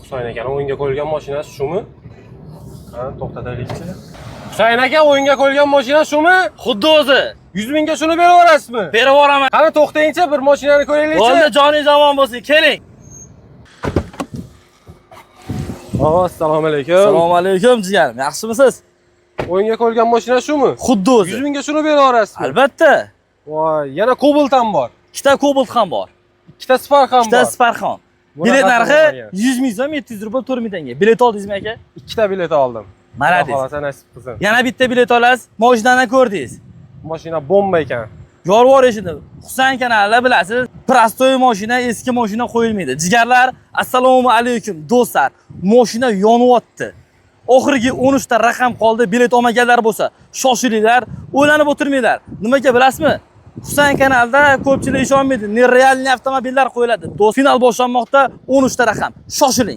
Husayn aka o'yinga qo'yilgan mashinasi shumi? Ha, to'xtataylikchi. Husayn aka o'yinga qo'yilgan mashina shumi? Xuddi o'zi. 100 mingga shuni berib yuborasizmi? Berib yuboraman. Qani to'xtayingchi, bir mashinani ko'raylikchi. Bo'ldi, joningiz omon bo'lsin. Keling. Assalomu alaykum. Assalomu alaykum jigarim. Yaxshimisiz? O'yinga qo'yilgan mashina shumi? Xuddi o'zi. 100 mingga shuni berib yuborasizmi? Albatta. Voy, yana Cobalt ham bor. Ikkita Cobalt ham bor. Ikkita Spark ham bor. Ikkita Spark ham. Bilet narxi 100 ming so'm, 700 rubl, 4 ming tanga. Bilet oldingizmi aka? Ikkita bilet oldim. Malades. Xolasa nasib qilsin. Yana bitta bilet olasiz. Mashinani ko'rdingiz. Mashina bomba ekan. Yorvorishini Husayn kanalida bilasiz. Prostoy mashina, eski mashina qo'yilmaydi. Jigarlar, assalomu alaykum do'stlar. Mashina yonyapti. Oxirgi 13 ta raqam qoldi. Bilet olmaganlar bo'lsa, shoshilinglar, o'ylanib o'tirmanglar. Nimaga bilasizmi? Husayn kanalida ko'pchilik ishonmaydi. Nerealniy avtomobillar qo'yiladi. Final boshlanmoqda, 13 ta raqam. Shoshiling.